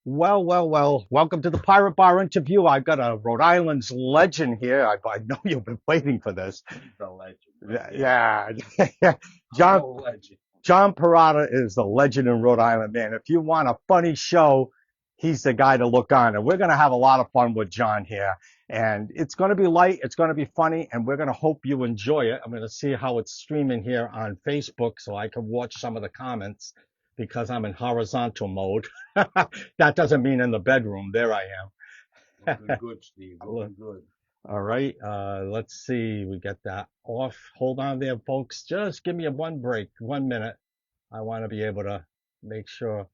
Well. Welcome to the Pirate Bar interview. I've got a Rhode Island's legend here. I know you've been waiting for this. He's the legend right there. Yeah. I'm John no legend. John Perrotta is the legend in Rhode Island, man. If you want a funny show, he's the guy to look on. And we're going to have a lot of fun with John here. And it's going to be light, it's going to be funny, and we're going to hope you enjoy it. I'm going to see how it's streaming here on Facebook so I can watch some of the comments because I'm in horizontal mode. That doesn't mean in the bedroom. There I Looking good, Steve. am. Looking good. All right, let's see. We get that off. Hold on there, folks. Just give me a one break, 1 minute. I want to be able to make sure.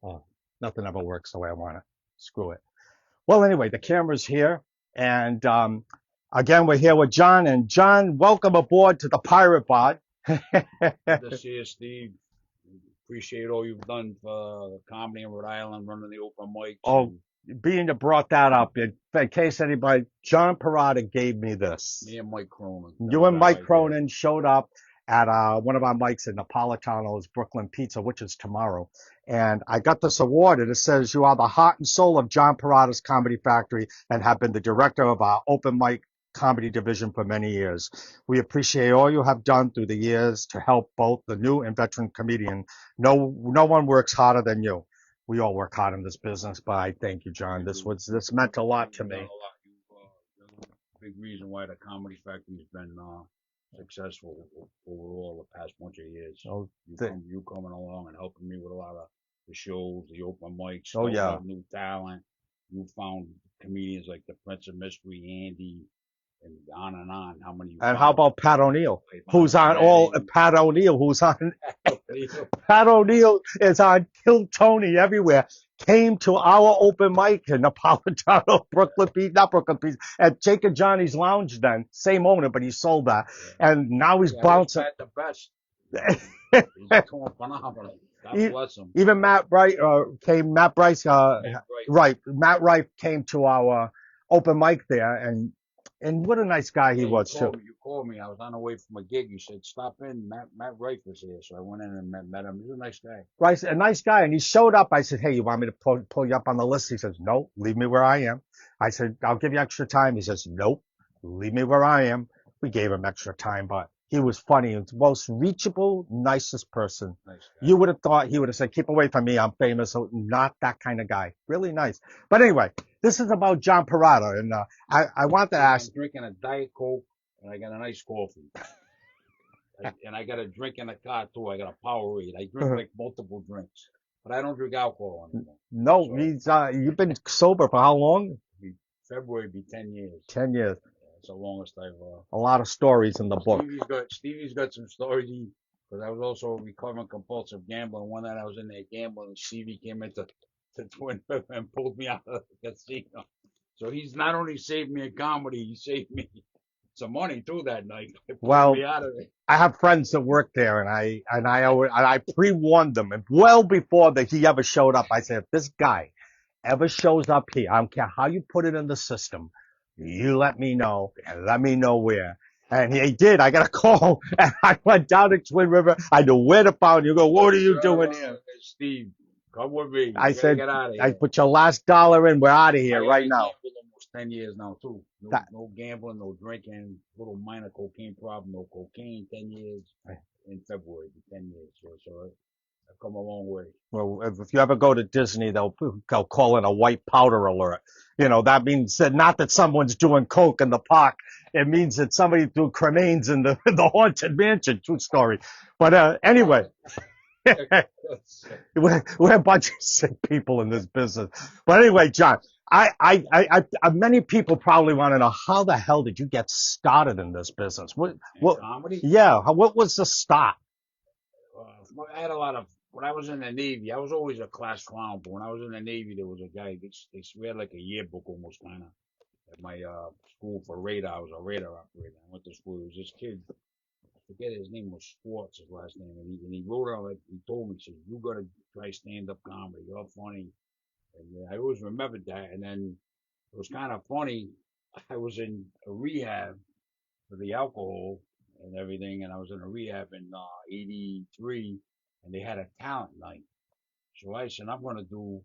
Oh, nothing ever works the way I want it. Screw it. Well, anyway, the camera's here, and again, we're here with John. And John, welcome aboard to the Pirate Bod. Good to see you, Steve. Appreciate all you've done for the comedy in Rhode Island, running the open mics, Oh, and being you brought that up, in case anybody, John Perrotta gave me this. me and Mike Cronin. That You was and our Mike idea. Cronin showed up at one of our mics at Napolitano's Brooklyn Pizza, which is tomorrow. And I got this award, and it says you are the heart and soul of John Perrotta's Comedy Factory and have been the director of our open mic comedy division for many years. We appreciate all you have done through the years to help both the new and veteran comedian. No one works harder than you. We all work hard in this business, but I thank you, John. We do. This meant a lot to You've done me. a lot. You're the big reason why the comedy factory's been successful overall the past bunch of years. Oh, You coming along and helping me with a lot of the shows, the open mics, oh helping yeah. out new talent. You found comedians like the Prince of Mystery, Andy, and on and on. How many you And how found? about Pat O'Neill, Like who's Monica on all Redding. Pat O'Neill, who's on Leo. Pat O'Neill is on Kill Tony everywhere. Came to our open mic in Napolitano, Brooklyn Beach, not Brooklyn Beach, at Jake and Johnny's Lounge then. Same owner, but he sold that. And now he's Yeah, I wish bouncing. Pat the best. He's doing phenomenal. God E- bless him. Even Matt Bright Matt Bryce, Matt Bright. right. Matt Wright came to our open mic there, and what a nice guy he Yeah, was too. You called me. I was on the way from a gig. You said stop in. Matt Wright was here, so I went in and met him. He's a nice guy. Right, a nice guy, and he showed up. I said, "Hey, you want me to pull you up on the list?" He says, "No, leave me where I am." I said, "I'll give you extra time." He says, "Nope, leave me where I am." We gave him extra time, but he was funny. He was the most reachable, nicest person. Nice guy. You would have thought he would have said, "Keep away from me, I'm famous." So not that kind of guy. Really nice. But anyway, this is about John Perrotta, and I want to I'm ask. drinking a Diet Coke and I got a nice coffee. And I got a drink in the car too. I got a Powerade. I drink like multiple drinks, but I don't drink alcohol anymore. No, So he's you've been sober for how long? February be 10 years. 10 years. It's the longest I've. A lot of stories in the book. Stevie's got some stories. Because I was also a recovering compulsive gambler. One night I was in there gambling, and Stevie came into the Twin River and pulled me out of the casino. So he's not only saved me in comedy, he saved me some money too that night. Pulled Well, me out of it. I have friends that work there, and I pre-warned them, and well before that he ever showed up, I said, if this guy ever shows up here, I don't care how you put it in the system, you let me know and let me know where. And he did. I got a call, and I went down to Twin River. I knew where to find you. Go, what are you doing here? Steve, come with me. I We gotta said, get out of I here. put your last dollar in. We're out of I here haven't right now. gambled almost 10 years now too. That, No gambling, no drinking, little minor cocaine problem, no cocaine. 10 years in February, 10 years. So I've come a long way. well, if you ever go to Disney, they'll call it a white powder alert. You know, that means that not that someone's doing coke in the park. It means that somebody threw cremains in the the haunted mansion. True story. But anyway, we're a bunch of sick people in this business. But anyway, John, many people probably want to know how the hell did you get started in this business? In What, comedy, yeah, what was the start? I had a lot of. When I was in the Navy, I was always a class clown. But when I was in the Navy, there was a guy. We had like a yearbook almost kind of at my school for radar. I was a radar operator. I went to school. There was this kid. I forget his name was Schwartz, his last name, and he wrote out like he told me, he said, "You gotta try stand up comedy. You're funny." And I always remembered that. And then it was kind of funny. I was in a rehab for the alcohol and everything, and I was in a rehab in '83, and they had a talent night. So I said, I'm gonna do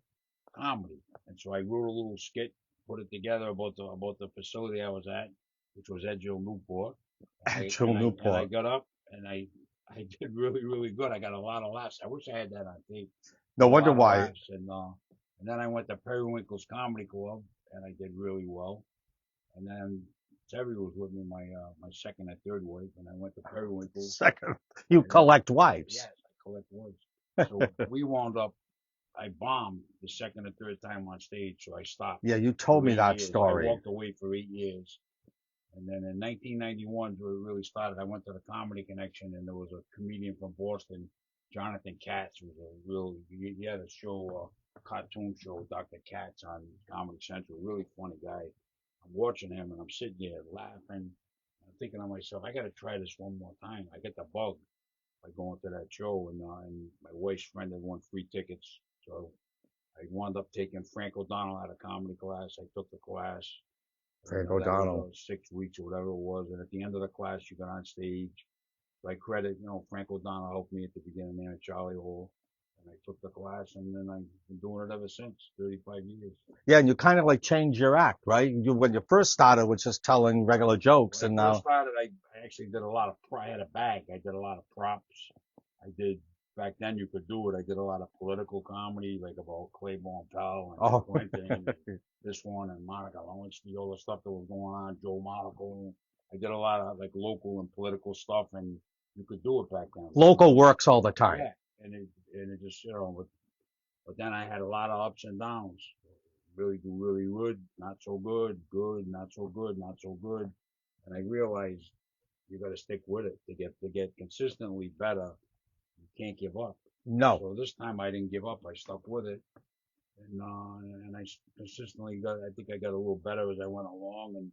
comedy. And so I wrote a little skit, put it together about the facility I was at, which was Edgeville Newport. And At I Joe and I and I Newport. got up and I did really, really good. I got a lot of laughs. I wish I had that on tape. No Got a wonder lot of why. laughs, and then I went to Periwinkle's Comedy Club and I did really well. And then Terry was with me, my second and third wife, and I went to Periwinkle's. Second, you And collect wives. yes, I collect words. So we wound up. I bombed the second or third time on stage, so I stopped Yeah, you for told me eight that years. I story. walked away for 8 years, and then in 1991, where it really started, I went to the Comedy Connection, and there was a comedian from Boston, Jonathan Katz, who was a real. He had a show, a cartoon show, Dr. Katz on Comedy Central. Really funny guy. I'm watching him, and I'm sitting there laughing. I'm thinking to myself, I got to try this one more time. I get the bug by going to that show, and my wife's friend had won free tickets, so I wound up taking Frank O'Donnell out of comedy class. I took the class. Frank That was O'Donnell. 6 weeks or whatever it was. And at the end of the class, you got on stage. So I credit, Frank O'Donnell helped me at the beginning there at Charlie Hall. And I took the class, and then I've been doing it ever since, 35 years. Yeah, and you kind of like change your act, right? When you first started was just telling regular jokes, When I and first now, started, I actually did a lot of, I had a bag. I did a lot of props. I did, back then you could do it. I did a lot of political comedy, like about Claiborne Pell and oh, Clinton and this one and Monica Lewinsky, all the stuff that was going on, Joe Monaco. I did a lot of like local and political stuff, and you could do it back then. local works all the time. Yeah, and it just but then I had a lot of ups and downs. Really do really good, not so good, good, not so good, not so good, and I realized you got to stick with it to get consistently better. You can't give up. No, So this time I didn't give up. I stuck with it, and I consistently got. I think I got a little better as I went along, and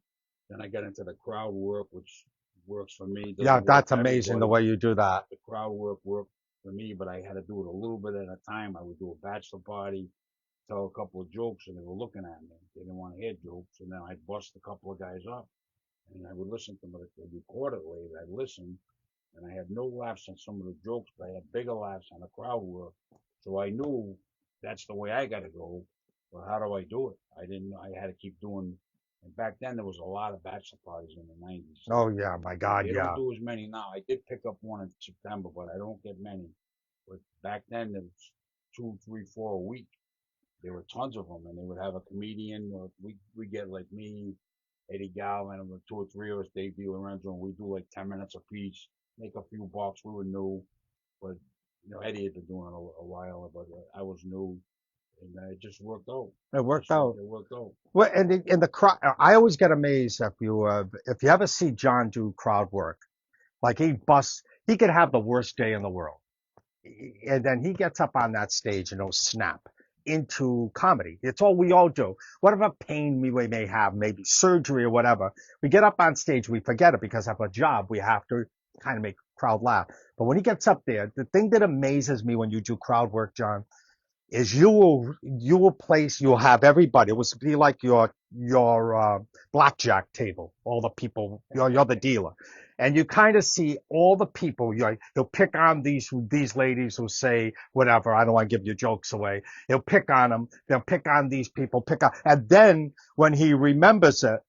then I got into the crowd work, which works for me. yeah, Doesn't work that's for amazing the everybody. way you do that. The crowd work worked for me, but I had to do it a little bit at a time. I would do a bachelor party, tell a couple of jokes, and they were looking at me. They didn't want to hear jokes, and then I'd bust a couple of guys up, and I would listen to them. They'd record it later. I'd listen, and I had no laughs on some of the jokes, but I had bigger laughs on the crowd work. So I knew that's the way I got to go. But how do I do it? I didn't. I had to keep doing. And back then there was a lot of bachelor parties in the '90s. Oh yeah, my God, They don't yeah. do as many now. I did pick up one in September, but I don't get many. But back then there was two, three, four a week. There were tons of them, and they would have a comedian. Or we get like me, Eddie Galvin, and two or three of us, Dave DiLorenzo, and we do like 10 minutes apiece, make a few bucks. We were new, but Eddie had been doing it a while, but I was new, and it just worked out. It worked out. It worked out. Well, and in the crowd, I always get amazed if you ever see John do crowd work. Like he could have the worst day in the world, and then he gets up on that stage and he'll snap into comedy. It's all we all do. Whatever pain we may have, maybe surgery or whatever, we get up on stage, we forget it because of a job. We have to kind of make crowd laugh. But when he gets up there, the thing that amazes me when you do crowd work, John, is you'll have everybody. It will be like your blackjack table. All the people, you're the dealer, and you kind of see all the people. He'll pick on these ladies who say whatever. I don't want to give your jokes away. He'll pick on them. They'll pick on these people. And then when he remembers it,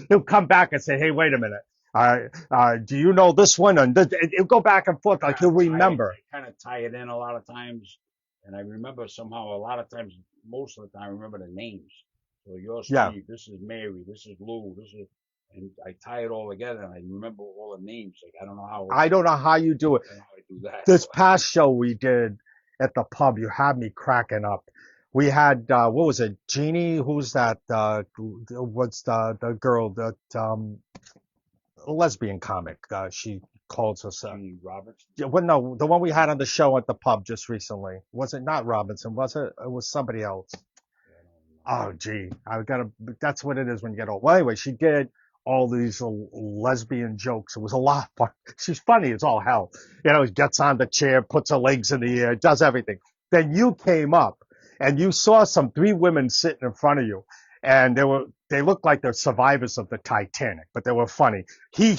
he'll come back and say, "Hey, wait a minute. Do you know this one?" And he'll go back and forth like he'll remember. I kind of tie it in a lot of times, and I remember somehow a lot of times, most of the time, I remember the names. So you're Yeah. Steve, this is Mary, this is Lou, and I tie it all together, and I remember all the names. Like I don't know how I don't know how you do it. I don't know how I do that. This past show we did at the pub, you had me cracking up. We had what was it, Jeannie? Who's that? What's the girl that lesbian comic? She calls herself. Gene Roberts. Yeah, well, no, the one we had on the show at the pub just recently. Was it not Robinson? Was it? It was somebody else. Oh, gee, I gotta. That's what it is when you get old. Well, anyway, she did all these lesbian jokes. It was a lot of fun. She's funny as all hell. Gets on the chair, puts her legs in the air, does everything. Then you came up and you saw three women sitting in front of you, and they looked like they're survivors of the Titanic, but they were funny. He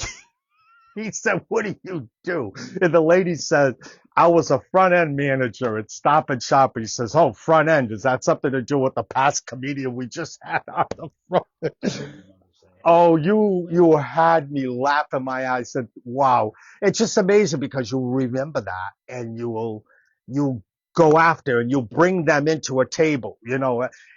said, "What do you do?" And the lady said, I was a front end manager at Stop and Shop. He says, "Oh, front end, is that something to do with the past comedian we just had on the front?" You know what I'm saying? Oh, you had me laughing my eyes. Said, "Wow!" It's just amazing because you'll remember that, and you go after and you bring them into a table.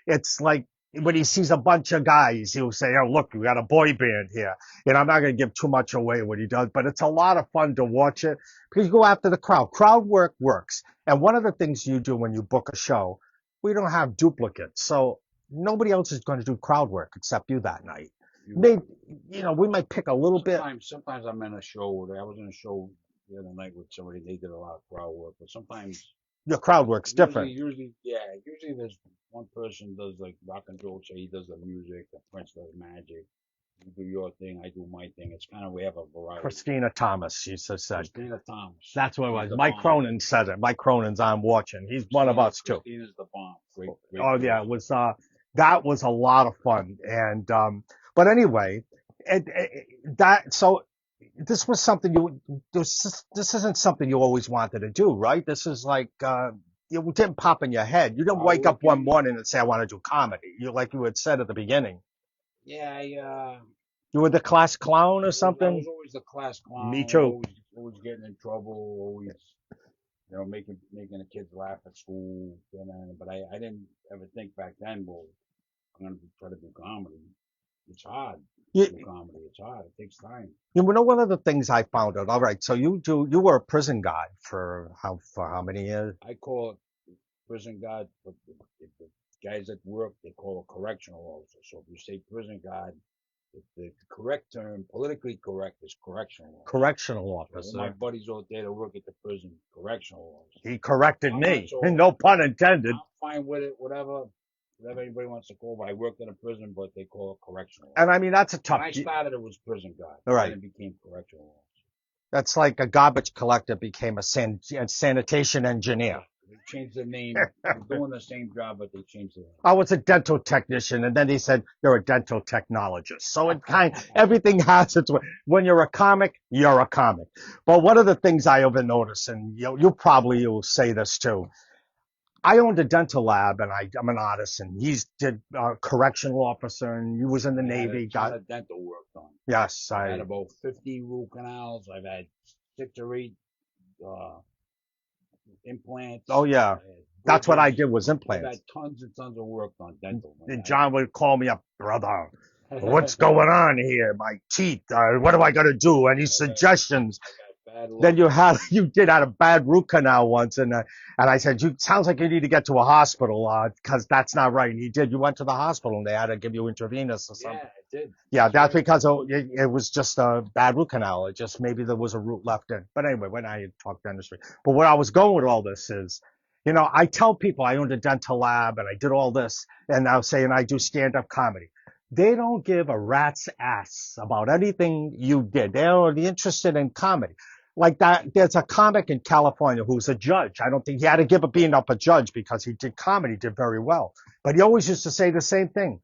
It's like when he sees a bunch of guys, he'll say, "Oh, look, we got a boy band here." And I'm not going to give too much away what he does, but it's a lot of fun to watch it because you go after the crowd. Crowd work works, and one of the things you do when you book a show, we don't have duplicates, so nobody else is going to do crowd work except you that night. You Maybe, we might pick a little bit. sometimes I'm in a show. I was in a show the other night with somebody. They did a lot of crowd work, but sometimes Your crowd work's different. usually there's one person does like rock and roll, so he does the music, the Prince does magic. You do your thing, I do my thing. It's kind of we have a variety. Christina Thomas, she said. Christina Thomas, That's what it she's was. the Mike bomb. Cronin said it. Mike Cronin's on watching. He's one of us too. Christina's the bomb. Great Oh yeah, person. it was that was a lot of fun. And but anyway, that so this was something this isn't something you always wanted to do, right? This is like it didn't pop in your head. You didn't Oh, wake look, up one morning and say, "I want to do comedy." You like you had said at the beginning. yeah, You were the class clown or I was something? always the class Me clown, too. always getting in trouble, always making the kids laugh at school. But I didn't ever think back then, well, I'm gonna try to do comedy. It's hard to do You, comedy. It's hard. It takes time. one of the things I found out. All right, so you were a prison guy for how many years? I call it prison guard, but the guys at work they call it correctional officer. So if you say prison guard, the correct term, politically correct, is correctional officer. Correctional So all my officer. buddies out there that work at the prison, correctional officer. He corrected I'm not me. so No pun intended. I'm fine with it, whatever anybody wants to call it. I worked in a prison, but they call it correctional And I officer. mean that's a When tough. I started, it was prison guard. All Then right. it became correctional officer. That's like a garbage collector became a sanitation engineer. Yeah, they changed the name. You're doing the same job, but they changed the I was a dental technician, and then he said you're a dental technologist. So name. everything has its way. When you're a comic, you're a comic. But one of the things I ever noticed, and you probably will say this too. I owned a dental lab, and I'm an artist, and he's did correctional officer, and he was in the I had a Navy. ton Got of dental work done. yes, I've had about 50 root canals. I've had 6 or 8 uh, oh implants. yeah, I had that's what I bridges. did was I've had implants. tons and tons of work done dental. And John would call me up, brother. What's I going on here? My teeth. What am I gonna do? Any got suggestions? I got bad Then luck. you did had a bad root canal once, and I said, you sounds like you need to get to a hospital, because that's not right. And he did. You went to the hospital and they had to give you intravenous or Yeah, something. I did. Yeah, That's that's right. because it was just a bad root canal. It just maybe there was a root left in. But anyway, when I talk dentistry, but where I was going with all this is, I tell people I owned a dental lab and I did all this, and I was saying I do stand-up comedy. They don't give a rat's ass about anything you did. They're only interested in comedy. Like that, there's a comic in California who's a judge. I don't think he had to give up being up a judge because he did comedy, did very well. But he always used to say the same thing.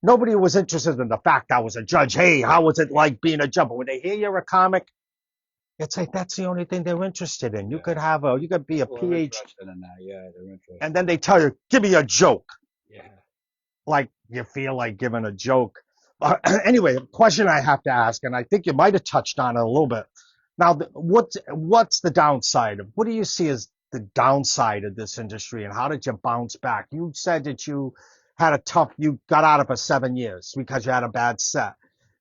Nobody was interested in the fact I was a judge. Hey, how was it like being a judge? But when they hear you're a comic, it's like that's the only thing they're interested in. Yeah. You could be a People are PhD, interested in that. Yeah, they're and interested then in they that. tell you, give me a joke. Yeah. Like you feel like giving a joke. Anyway, a question I have to ask, and I think you might have touched on it a little bit. Now, what's the downside of what do you see as the downside of this industry, and how did you bounce back? You said that you got out of it 7 years because you had a bad set.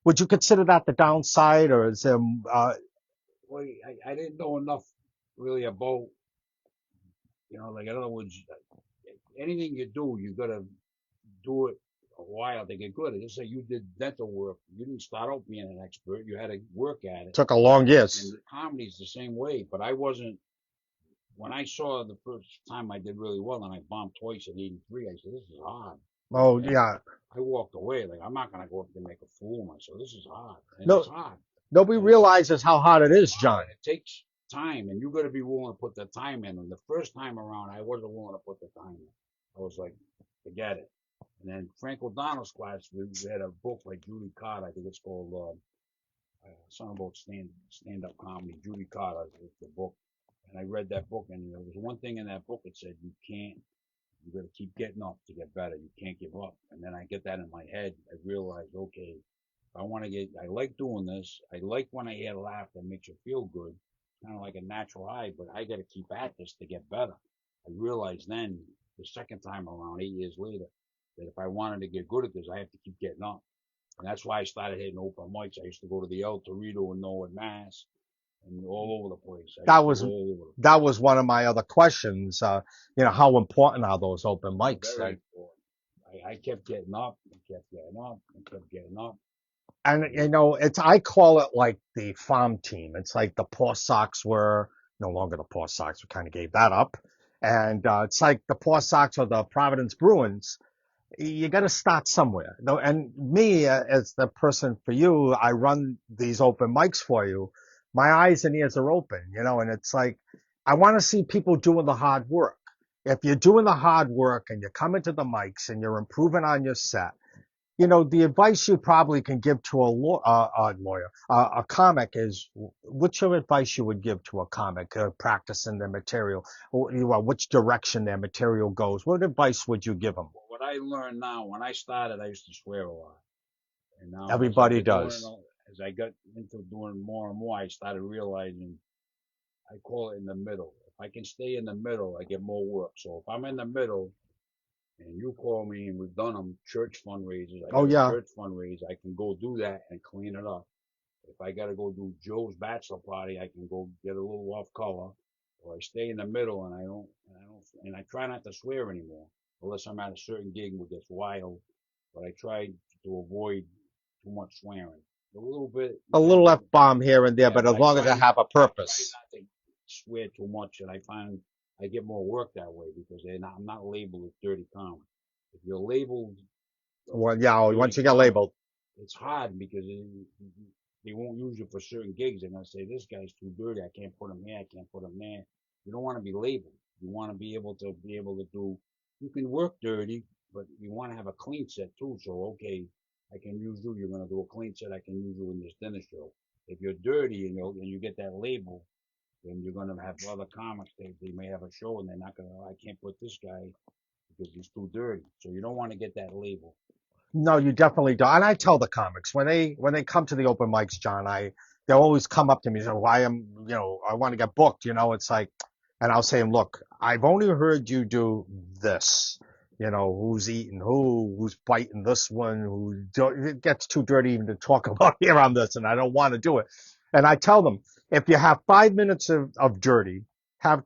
Would you consider that the downside, or is there? Well, I didn't know enough really about, like in other words, anything you do, you gotta do it a while to get good at it. Just like you did dental work, you didn't start out being an expert. You had to work at it. Took a long And years. the comedy's the same way. But I wasn't. When I saw the first time I did really well, and I bombed twice in '83, I said, "This is hard." Oh And yeah. I walked away like I'm not gonna go up there and make a fool of myself. This is hard, and it's No, hard, nobody and it's realizes how hard it is, hard, John. and it takes time, and you got to be willing to put the time in. And the first time around, I wasn't willing to put the time in. I was like, forget it. And then Frank O'Donnell's class, we had a book by Judy Carter. I think it's called something about stand up comedy. Judy Carter is the book, and I read that book, and there was one thing in that book. It said you got to keep getting up to get better. You can't give up. And then I get that in my head. I realized, okay, if I want to get, I like doing this. I like when I hear a laugh that makes you feel good, kind of like a natural high, but I got to keep at this to get better. I realized then, the second time around, 8 years later, that if I wanted to get good at this, I have to keep getting up. And that's why I started hitting open mics. I used to go to the El Torito in Norwood, Mass, and all over the place. I That used to was go all over the that was one of my ottle questions. How important are those open place. mics? Very important. I kept getting up and kept getting up and kept getting up. And And it's I call it like the farm team. It's like the Paw Sox were no longer the Paw Sox. We kind of gave that up, and it's like the Paw Sox or the Providence Bruins. You got to start somewhere. Though, and me as the person for you, I run these open mics for you. My eyes and ears are open, and it's like I want to see people doing the hard work. If you're doing the hard work and you're coming to the mics and you're improving on your set, the advice you probably can give to a comic is, what's your advice you would give to a comic practicing their material, or which direction their material goes? What advice would you give them? what I learned now, when I started, I used to swear a lot. And now, as I've Everybody been doing it, does. as I got into doing more and more, I started realizing I call it in the middle. If I can stay in the middle, I get more work. So if I'm in the middle and you call me and we've done them church fundraisers, I Oh got a yeah, church fundraiser, I can go do that and clean it up. If I got to go do Joe's bachelor party, I can go get a little off color, or I stay in the middle and I try not to swear anymore, unless I'm at a certain gig where it gets wild. But I try to avoid too much swearing. A little bit, a you little know, F-bomb here and there, yeah, but but as long as I have a I try purpose. not to swear too much, and I find I get more work that way because I'm not labeled as dirty comic. If you're labeled Well, yeah, dirty once you get comic, labeled. it's hard because they won't use you for certain gigs. They're gonna say this guy's too dirty. I can't put him here. I can't put him there. You don't want to be labeled. You want to be able to do. You can work dirty, but you want to have a clean set too. So okay, I can use you. You're gonna do a clean set. I can use you in this dinner show. If you're dirty and you get that label, then you're gonna have other comics. They may have a show and they're not gonna. I can't put this guy because he's too dirty. So you don't want to get that label. No, you definitely don't. And I tell the comics when they come to the open mics, John, they'll always come up to me and say, "Why I want to get booked." It's like, and I'll say, "Look, I've only heard you do this. Who's eating who's biting this one, it gets too dirty even to talk about here on this, and I don't want to do it." And I tell them, if you have 5 minutes of dirty,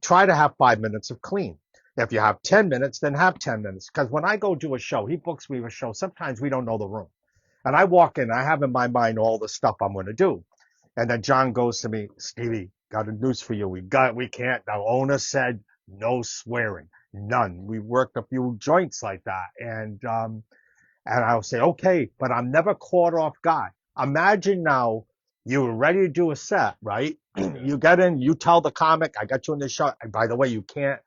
try to have 5 minutes of clean. If you have 10 minutes, then have 10 minutes. Because when I go do a show, he books me a show. Sometimes we don't know the room. And I walk in, I have in my mind all the stuff I'm going to do. And then John goes to me, Stevie, got a news for you. We can't. The owner said no swearing, none. We worked a few joints like that. And I'll say, okay, but I'm never caught off guard. Imagine now you were ready to do a set, right? Yeah. You get in, you tell the comic, I got you in the shot. And by the way, you can't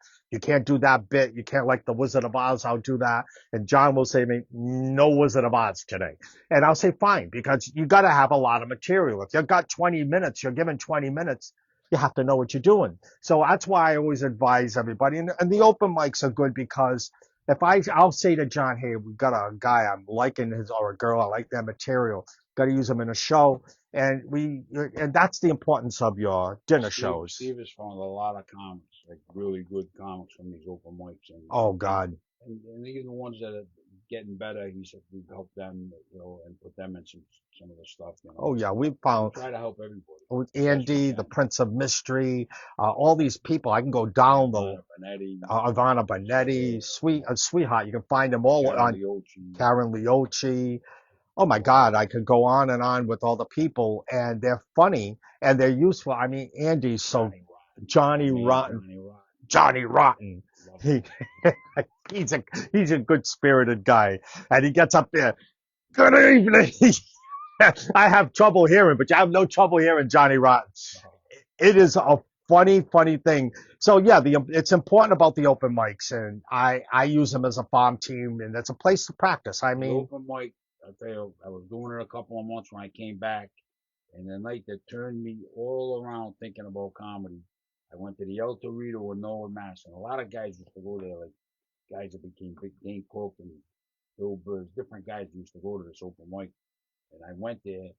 do that bit. You can't like the Wizard of Oz. I'll do that. And John will say to me, no Wizard of Oz today. And I'll say, fine, because you got to have a lot of material. If you've got 20 minutes, you're given 20 minutes. You have to know what you're doing. So that's why I always advise everybody. And the open mics are good because if I'll say to John, hey, we got a guy I'm liking his or a girl, I like their material. Got to use them in a show, and that's the importance of your dinner shows. Steve has found a lot of comics, like really good comics from these open mics, and Oh and God, and even the ones that are getting better, he said we've helped them, and put them in some of the stuff, oh yeah, So we we found try to help everybody with as best we Andy, the can. Prince of Mystery, all these people. I can go down the Ivana Benetti, Ivana uh, Bonetti, sweetheart. You can find them all Karen on Leochi, Karen Leochi. Oh my all God, I could go on and on with all the people, and they're funny and they're useful. I mean, Andy's so Johnny Rotten, my Johnny man Rotten, Johnny Rotten, Johnny Rotten. love He him. he's a good spirited guy, and he gets up there. Good evening. I have trouble hearing, but you have no trouble hearing Johnny Rotten. Uh, It is a funny, funny thing. So yeah, it's important about the open mics, and I use them as a farm team, and it's a place to practice. I the mean, open mic, I tell you, I was doing it a couple of months when I came back. And the night that turned me all around thinking about comedy, I went to the El Torito in Norwood, Mass. And a lot of guys used to go there, like guys that became big game cook and Bill Burrs, different guys used to go to this open mic. And I went there,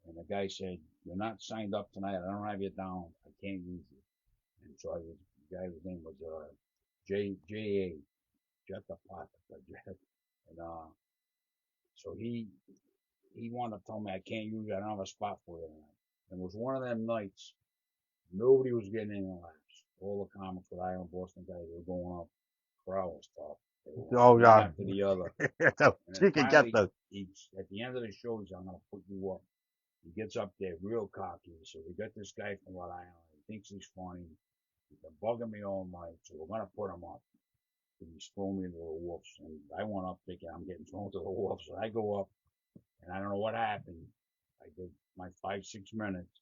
and the guy said, "You're not signed up tonight. I don't have you down. I can't use you." And so the guy's name was J.A. Jetta Pot. And so he wanted to tell me I can't use you. I don't have a spot for you tonight. And it was one of them nights. Nobody was getting any laughs. All the comics with Island Boston guys were going up. Crowd was tough. They were Oh, one yeah. after the other. So And then you can get finally, the. at the end of the show, he said, "I'm gonna put you up." He gets up there real cocky. So we got this guy from Rhode Island. He thinks he's funny. He's been bugging me all night, so we're gonna put him up. And he's throwing me to the wolves. And I went up thinking I'm getting thrown to the wolves. So I go up, and I don't know what happened. I did my 5-6 minutes.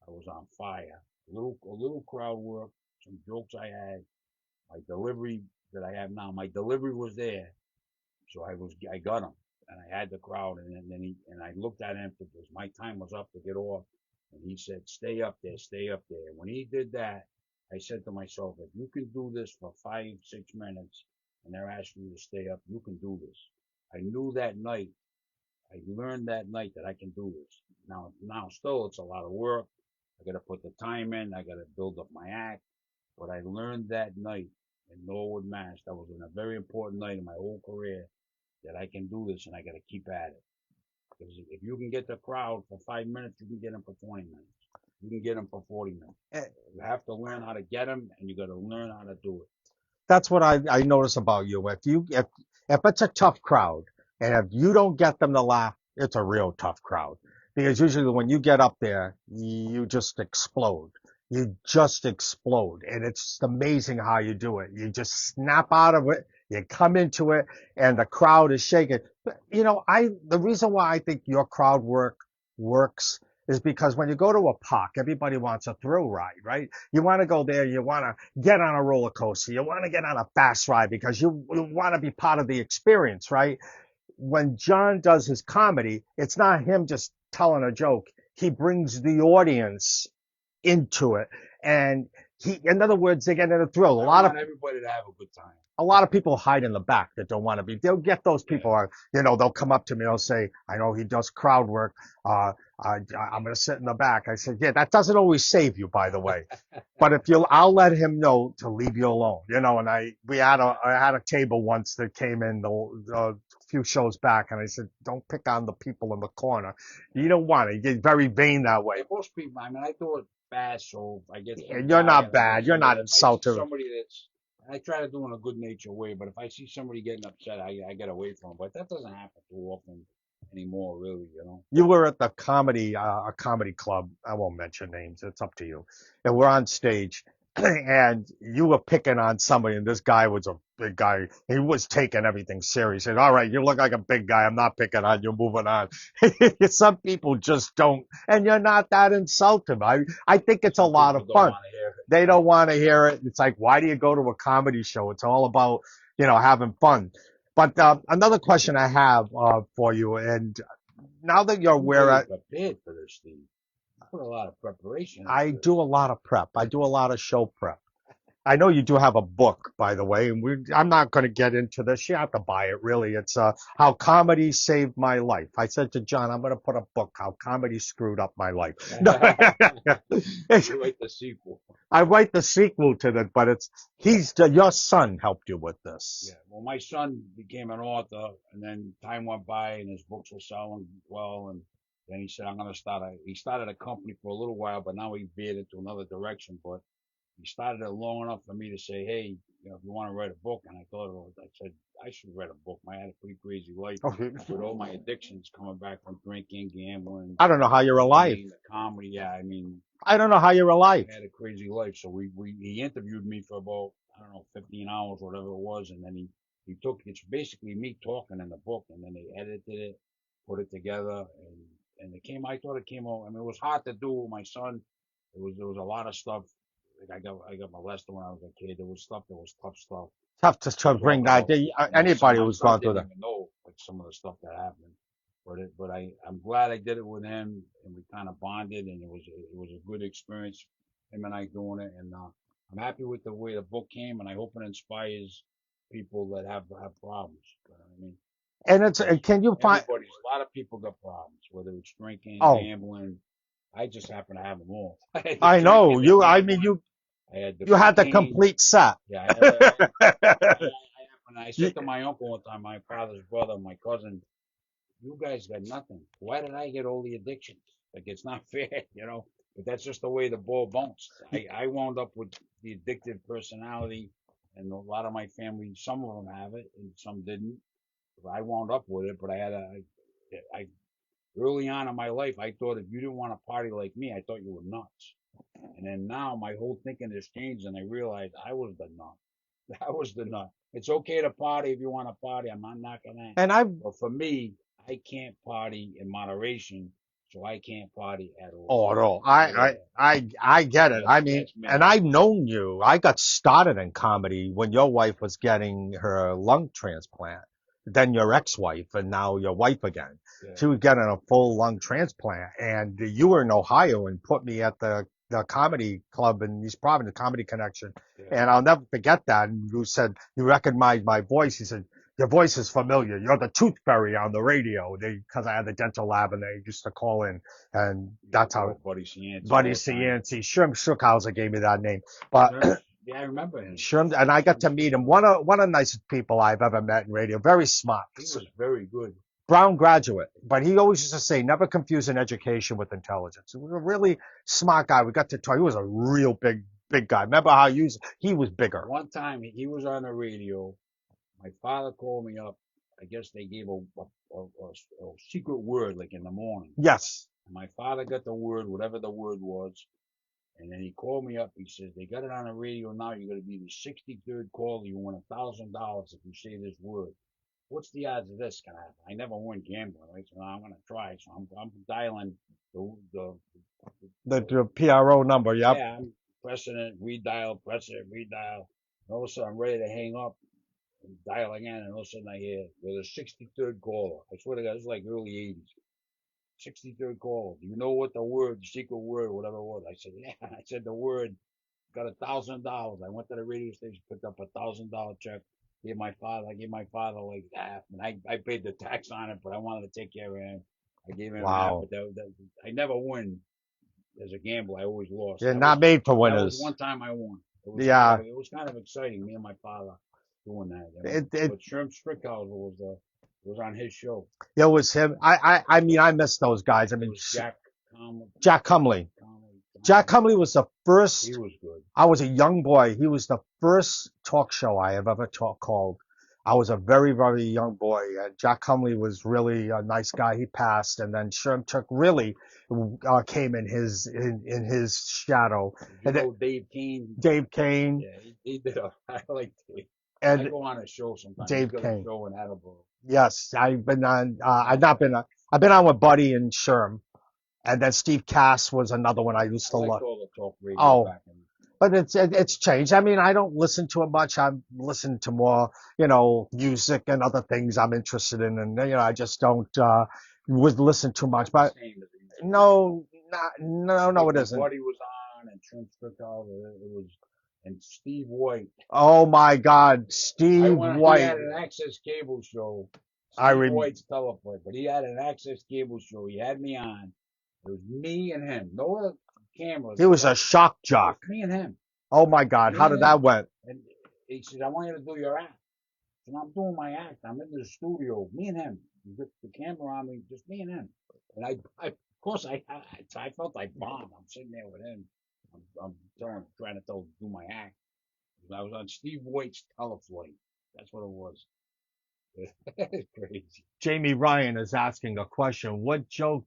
I was on fire. A little crowd work, some jokes I had, my delivery that I have now. My delivery was there, so I got him, and I had the crowd, and then I looked at him because my time was up to get off, and he said, "Stay up there, stay up there." And when he did that, I said to myself, "If you can do this for 5-6 minutes, and they're asking you to stay up, you can do this." I knew that night. I learned that night that I can do this. Now still, it's a lot of work. I got to put the time in. I got to build up my act. But I learned that night in Norwood, Mass. That was a very important night in my whole career that I can do this and I got to keep at it. Because if you can get the crowd for 5 minutes, you can get them for 20 minutes. You can get them for 40 minutes. You have to learn how to get them, and you got to learn how to do it. That's what I notice about you. If it's a tough crowd and if you don't get them to laugh, it's a real tough crowd. Because usually when you get up there, you just explode. You just explode. And it's just amazing how you do it. You just snap out of it, you come into it, and the crowd is shaking. But, the reason why I think your crowd works is because when you go to a park, everybody wants a thrill ride, right? You want to go there, you want to get on a roller coaster, you want to get on a fast ride because you want to be part of the experience, right? When John does his comedy, it's not him just telling a joke. He brings the audience into it. And in other words, they get in a thrill. I want everybody to have a good time. A lot of people hide in the back that don't want to be. They'll get those people. They'll come up to me. They'll say, "I know he does crowd work. I'm going to sit in the back." I said, "Yeah, that doesn't always save you, by the way. But I'll let him know to leave you alone." And I had a table once that came in a few shows back, and I said, "Don't pick on the people in the corner. You don't want it. You get very vain that way." Most people, I mean, I do it fast, so I get And you're not bad. You're not insulting. Somebody I try to do it in a good natured way, but if I see somebody getting upset, I get away from them. But that doesn't happen too often anymore, really. You were at a comedy club. I won't mention names. It's up to you. And we're on stage, and you were picking on somebody, and this guy was a big guy. He was taking everything serious. He said, "All right, you look like a big guy. I'm not picking on you. Moving on." Some people just don't, and you're not that insulting. I think it's a lot of fun. They don't want to hear it. It's like, why do you go to a comedy show? It's all about, having fun. But another question I have for you, and now that you're really prepared for this, Steve. I put a lot of preparation. I do a lot of prep. I do a lot of show prep. I know you do have a book, by the way, and I'm not going to get into this. You have to buy it, really. It's How Comedy Saved My Life. I said to John, I'm going to put a book, How Comedy Screwed Up My Life. You write the sequel. I write the sequel to that, but your son helped you with this. Yeah, well, my son became an author, and then time went by, and his books were selling well, and then he said, "I'm going to he started a company for a little while, but now he veered into another direction, but he started it long enough for me to say, "Hey, if you want to write a book," and I said, I should write a book. I had a pretty crazy life with all my addictions coming back from drinking, gambling. I don't know how you're alive. The comedy, yeah, I mean. I don't know how you're alive. I had a crazy life, so he interviewed me for about, I don't know, 15 hours, whatever it was, and then it's basically me talking in the book, and then they edited it, put it together, and I thought it came out. I mean, it was hard to do with my son. There was a lot of stuff. Like I got molested when I was a kid. There was stuff that was tough stuff. Tough to bring that. Anybody who's gone through that. Didn't even know like some of the stuff that happened. But I'm glad I did it with him, and we kind of bonded, and it was a good experience him and I doing it, and I'm happy with the way the book came, and I hope it inspires people that have problems. You know what I mean? And it's, Because and can you find, a lot of people got problems, whether it's drinking, oh, gambling. I just happen to have them all. I had the I know drinking, the you, I mean, gambling, I had the you had the cocaine. complete set. Yeah, I You- said to my uncle one time, my father's brother, my cousin, you guys got nothing. Why did I get all the addictions? Like, it's not fair, you know? But that's just the way the ball bounced. I wound up with the addictive personality, and a lot of my family, some of them have it, and some didn't. I wound up with it, but I early on in my life, I thought if you didn't want to party like me, I thought you were nuts. And then now my whole thinking has changed, and I realized I was the nut. I was the nut. It's okay to party if you want to party. I'm not knocking that. and I, But for me, I can't party in moderation, so I can't party at all. oh no, Yeah, I get it. I mean, that's me. and I've known you. I got started in comedy when your wife was getting her lung transplant, then your ex-wife, and now your wife again. Yeah, She was getting a full lung transplant, and you were in Ohio and put me at the comedy club in East Providence, Comedy Connection. yeah. And I'll never forget that. And you said you recognized my voice. He said, your voice is familiar. You're the tooth fairy on the radio. Because I had the dental lab and they used to call in, and Used to that's how call Buddy Cianci Buddy all the time. Cianci, Sherm Schookhauser gave me that name. But Yeah, I remember him. Sherm, and I got to meet him. One of the nicest people I've ever met in radio. Very smart. He was very good. Brown graduate. But he always used to say, never confuse an education with intelligence. He was a really smart guy. We got to talk. He was a real big guy. Remember how he was bigger. One time he was on the radio. My father called me up. I guess they gave a secret word like in the morning. Yes. And my father got the word, whatever the word was, and then he called me up. He says, they got it on the radio now. You're going to be the 63rd caller. You win $1,000 if you say this word. What's the odds of this going to happen? I never won gambling, right? So I'm going to try. So I'm dialing the, The PRO number. Yep. yeah, I'm pressing it, redial, pressing it, redial. And all of a sudden I'm ready to hang up and dial again. And all of a sudden I hear, you're the 63rd caller. I swear to God, this is like early 80s. 63rd caller. Do you know what the secret word, whatever it was? I said, yeah. I said the word, got $1,000. I went to the radio station, picked up $1,000 check. I gave my father like half, and I paid the tax on it, but I wanted to take care of him. I gave him half, Wow. but I never win as a gambler. I always lost. You're not made for That was winners. one time I won. Yeah. It was kind of exciting. Me and my father doing that, you know. It But Sherm Strickhauser was on his show. it was him. I mean, I miss those guys. I It mean, was Jack Com Jack Cumley. Jack Cumley was the He first. was good. I was a young boy. He was the first talk show I have ever called. I was a very young boy. Jack Cumley was really a nice guy. He passed, and then Sherm Chuck really came in his shadow. Did you And know Dave Kane? Dave Kane Yeah, he did a. I like Dave. I and go on a show sometimes. He's Dave got a Kane. show in Attleboro. Yes, I've been on. I've not been. I've been on with Buddy and Sherm, and then Steve Cass was another one I used I to liked love. all the talk radio Oh, back in. but it's changed. I mean, I don't listen to it much. I'm listening to more, music and other things I'm interested in, and I just don't would listen too much. Not the But same as it used to be. no, no, Like it when isn't. Buddy was on and Trent Strickhauser, it was, and Steve White. Oh my God, Steve He White. had an access cable show, I Steve rem White's teleplay, but he had an access cable show. He had me on. It was me and him. No other cameras. He was a shock Just jock. me and him. Oh my God, Me how and did that him. went? And he said, I want you to do your act. And I'm doing my act. I'm in the studio. Me and him. With the camera on me, just me and him. And of course, I felt like bomb. I'm sitting there with him. I'm trying to do my act. I was on Steve White's teleflight. That's what it was. It's crazy. Jamie Ryan is asking a question. What joke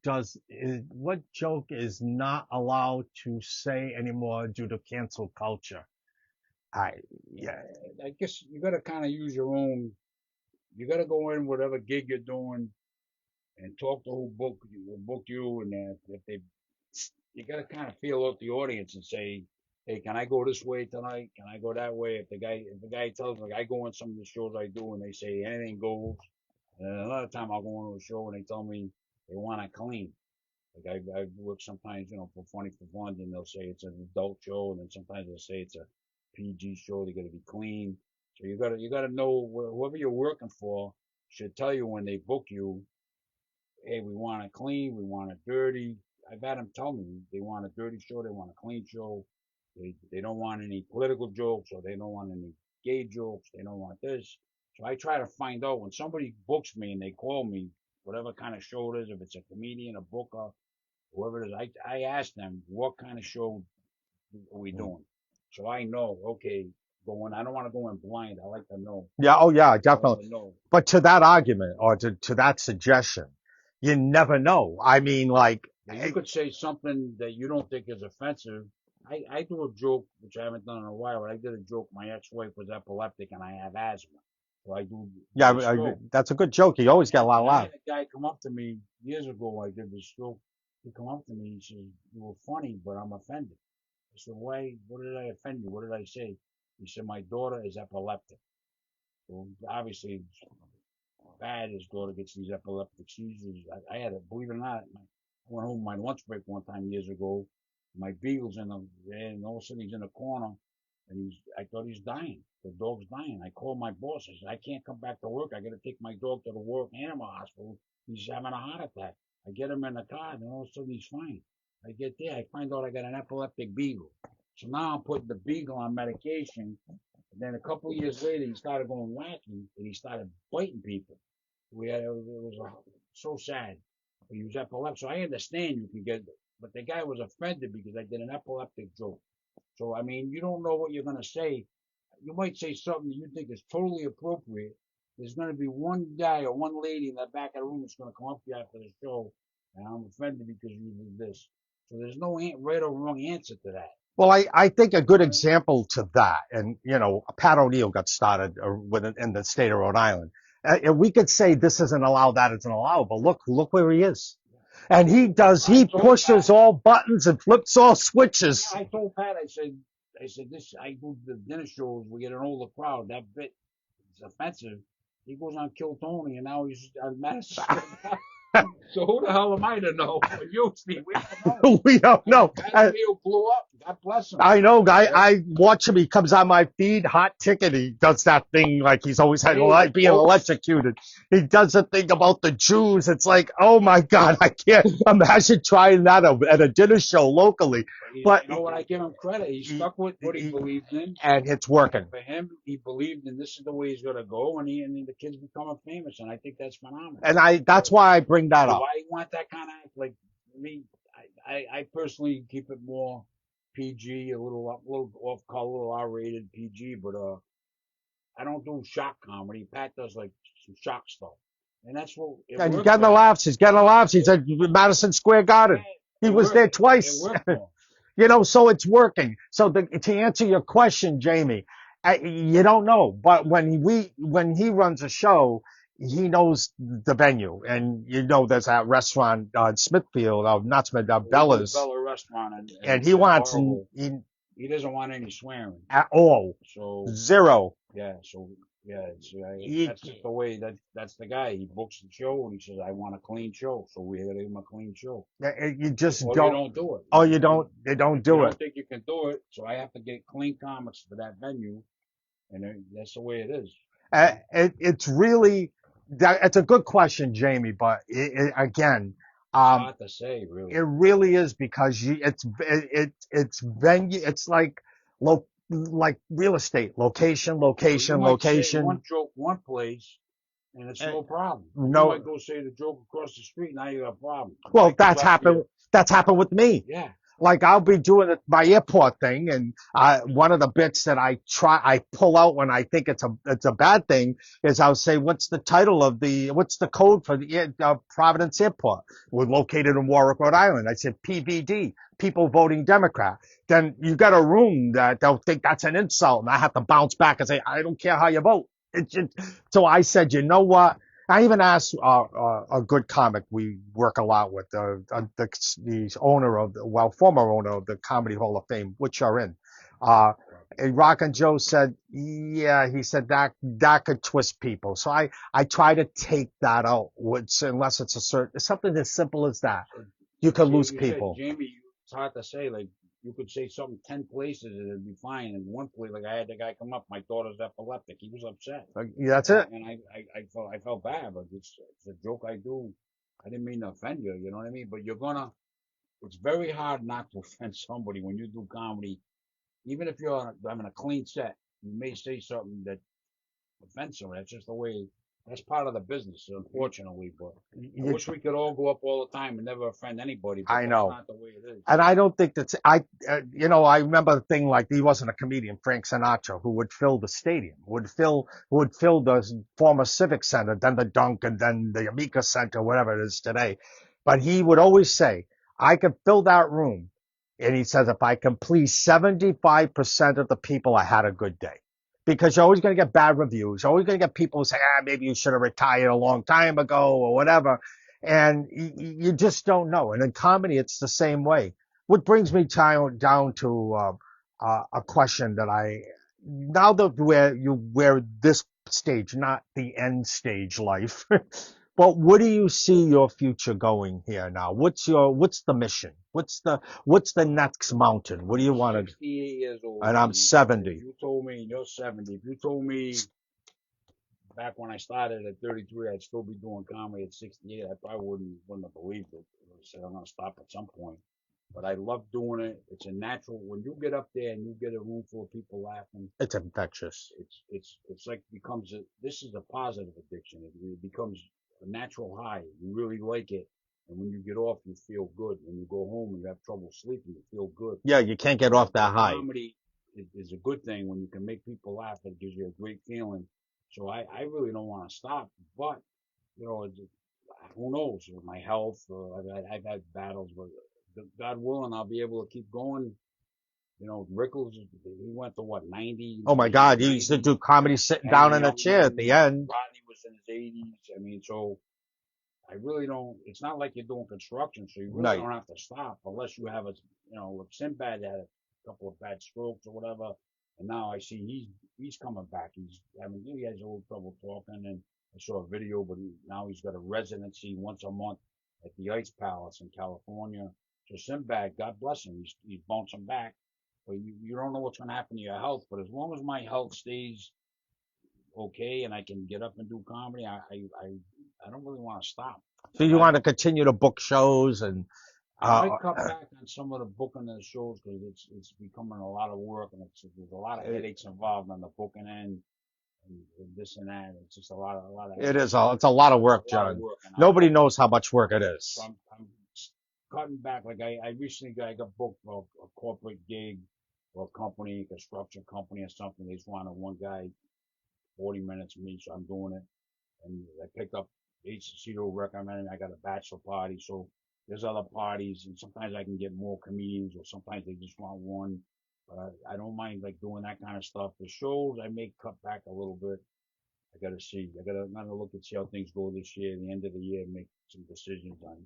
is not allowed to say anymore due to cancel culture? I yeah. I guess you got to kind of use your own. You got to go in whatever gig you're doing and talk to who booked you, and if they, you got to kind of feel out the audience and say, hey, can I go this way tonight? Can I go that way? If the guy tells me, like I go on some of the shows I do, and they say anything goes. And another time I'll go on to a show and they tell me they want to clean. Like I work sometimes, for Funny for Fun, and they'll say it's an adult show, and then sometimes they'll say it's a PG show. They got to be clean. So you gotta know whoever you're working for should tell you when they book you, hey, we want it clean, we want it dirty. I've had them tell me they want a dirty show, they want a clean show. They don't want any political jokes, or they don't want any gay jokes. They don't want this. So I try to find out when somebody books me and they call me, whatever kind of show it is, if it's a comedian, a booker, whoever it is, I ask them what kind of show are we doing, so I know. Okay, going. I don't want to go in blind. I like to know. Yeah, oh yeah, I like definitely. to know. But to that argument or to that suggestion, you never know. I mean, like, Yeah, you could say something that you don't think is offensive. I do a joke, which I haven't done in a while, but I did a joke. My ex-wife was epileptic and I have asthma. So I do yeah, this joke. that's a good joke. You always get a lot of And I laugh. had a guy come up to me years ago. I did this joke. He come up to me. He says, "You were funny, but I'm offended." I said, "Why? What did I offend you? What did I say?" He said, "My daughter is epileptic." So obviously, bad. His daughter gets these epileptic seizures. I had to, believe it or not, I went home my lunch break one time years ago. My beagle's in the, and all of a sudden he's in the corner, and I thought he's dying. The dog's dying. I called my boss. I said, I can't come back to work. I got to take my dog to the work animal hospital. He's having a heart attack. I get him in the car, and all of a sudden he's fine. I get there, I find out I got an epileptic beagle. So now I'm putting the beagle on medication. And then a couple of years later, he started going wacky, and he started biting people. It was so sad. He was epileptic, so I understand you can get, but the guy was offended because I did an epileptic joke. So I mean, you don't know what you're gonna say. You might say something that you think is totally appropriate. There's gonna be one guy or one lady in the back of the room that's gonna come up to you after the show, and I'm offended because you did this. So there's no right or wrong answer to that. Well, I think a You good know what I mean? example to that, and Pat O'Neill got started with it in the state of Rhode Island. And we could say this isn't allowed, that isn't allowed, but look where he is. And he I told pushes Pat. all buttons and flips all Yeah, switches. I told Pat. I said this. I do the dinner shows. We get an older crowd. That bit is offensive. He goes on Kill Tony, and now he's on Madison Square Garden. So who the hell am I to know? You, Steve, we don't know. We don't I mean, know. Pat O'Neill blew up. God bless him. I know, guy. But I watch him. He comes on my feed, hot ticket. He does that thing like he's always had hey, being folks, electrocuted. He does a thing about the Jews. It's like, oh my God, I can't imagine trying that at a dinner show locally. But you know what? I give him credit. He stuck with what he believed in. and it's working. For him, he believed in this is the way he's gonna go, and the kid's becoming famous, and I think that's phenomenal. And that's So, why I bring that do up. I want that kind of act? Like me, I personally keep it more PG, a little off color, a little R-rated PG, but I don't do shock comedy. Pat does like some shock stuff, and that's what it And he's worked getting for the him. laughs. He's getting the laughs. He's It, at Madison Square Garden. He it was there worked. It twice. worked for him. So it's working. So to answer your question, Jamie, you don't know, but when he runs a show, he knows the venue, and there's that restaurant in Smithfield, not Smith, We do Bella's, Bella Restaurant and he in wants Barlow. He doesn't want any swearing. at all So zero. yeah, so yeah, He, that's just the way that's the guy. He books the show and he says, "I want a clean show," so we gotta give him a clean show, you just or you don't. don't do it. Oh, you don't. They don't You do it. don't think you can do it, so I have to get clean comics for that venue, and that's the way it is. You know, It's really it's a good question, Jamie. But again, it's um, hard to say, it really. really is because it's venue. It's like real estate, location, So you location, might say one location. joke one place, and it's Uh, no problem. And you might no, go say the joke across the street, now you got a problem. well, Mike is up here. That's happened with me. Yeah, Like I'll be doing my airport thing, and one of the bits that I pull out when I think it's a bad thing is I'll say, what's the code for the Providence Airport? We're located in Warwick, Rhode Island. I said PVD, people voting Democrat. Then you got a room that they'll think that's an insult, and I have to bounce back and say, I don't care how you vote. So I said, you know what? I even asked a good comic we work a lot with, the owner former owner of the Comedy Hall of Fame, which you're in. Uh, and Rock and Joe said, yeah, he said that could twist people. So I try to take that out, unless it's something as simple as that. You could Yeah, lose you said, people. Jamie, it's hard to say. Like, you could say something 10 places and it'd be fine. And one place, like, I had the guy come up, my daughter's epileptic. He was upset. Yeah, that's it. And I felt bad, but it's a joke I do. I didn't mean to offend you, you know what I mean? But it's very hard not to offend somebody when you do comedy. Even if you're having a clean set, you may say something that offensive. That's just the way. That's part of the business, unfortunately. But I You, wish we could all go up all the time and never offend anybody. But I that's know. not the way it is. And I don't think that's I remember the thing like he wasn't a comedian, Frank Sinatra, who would fill the stadium, would fill the former Civic Center, then the Dunk, and then the Amica Center, whatever it is today. But he would always say, "I can fill that room," and he says, "If I can please 75% of the people, I had a good day." Because you're always going to get bad reviews. You're always going to get people who say, maybe you should have retired a long time ago or whatever. And you just don't know. And in comedy, it's the same way. What brings me down to a question that now that we're this stage, not the end stage life, but what do you see your future going here now? What's the mission? What's the next mountain? What do you I'm want to? 68 years old, And I'm man. If 70. you told me you're 70, if you told me back when I started at 33, I'd still be doing comedy at 68, I probably wouldn't have believed it. I would have said I'm gonna stop at some point. But I love doing it. It's a natural. When you get up there and you get a room full of people laughing, It's infectious. it's like becomes this is a positive addiction. It becomes a natural high. You really like it, and when you get off, you feel good. When you go home and you have trouble sleeping, you feel good. Yeah, you can't get off So that high. comedy is a good thing when you can make people laugh. It gives you a great feeling. So I really don't want to stop, but you know, who knows with my health? I've had battles, but God willing, I'll be able to keep going. You know, Rickles, he went to what, 90, Oh my in his God, he used to 90s. do comedy sitting down Henry in a chair at Youngman, the end. Rodney was in his 80s. I mean, so I really don't. It's not like you're doing construction, so you really Right. don't have to stop unless you have Sinbad had a couple of bad strokes or whatever, and now I see he's coming back. He has a little trouble talking, and I saw a video, but now he's got a residency once a month at the Ice Palace in California. So Sinbad, God bless him, he's bouncing back. But you don't know what's going to happen to your health. But as long as my health stays okay and I can get up and do comedy, I don't really want to stop. So But you want to continue to book shows and I might cut back on some of the booking of the shows because it's becoming a lot of work and there's a lot of headaches involved on the booking end and this and that. It's just a lot of it's a lot of work, a lot of John. work, and Nobody knows how much work it so is. I'm cutting back. Like I recently got booked for a corporate gig or a company, construction company or something. They just wanted one guy, 40 minutes of me, so I'm doing it. And I picked up HCCO recommended. I got a bachelor party, so there's other parties, and sometimes I can get more comedians, or sometimes they just want one. But I don't mind like doing that kind of stuff. The shows I may cut back a little bit. I gotta see. I'm gonna look and see how things go this year. At the end of the year, make some decisions on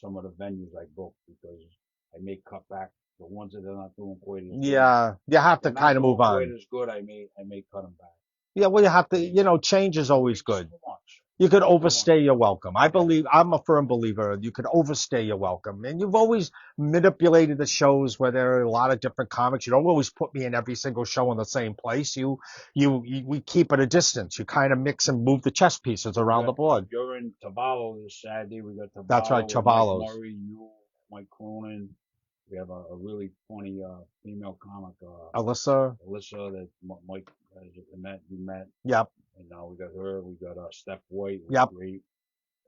some of the venues I book because I may cut back the ones that are not doing quite as good. Yeah, you If have they're to not kind of move doing quite on. as good, I may cut them back. Yeah, well, you have to, But change is I always mean, it's good. too much. You could It's too much. overstay your welcome. Yeah. I'm a firm believer. You could overstay your welcome. And you've always manipulated the shows where there are a lot of different comics. You don't always put me in every single show in the same place. We keep at a distance. You kind of mix and move the chess pieces We around the got board. you're in Tavallo this Saturday. We got That's right, Tavallo with Mike Chavalos. Murray, you, Mike Cronin. We have a really funny female comic, Alyssa. Alyssa, that Mike met. You met, Yep. and now we got her. We got Steph White, who's Yep. great,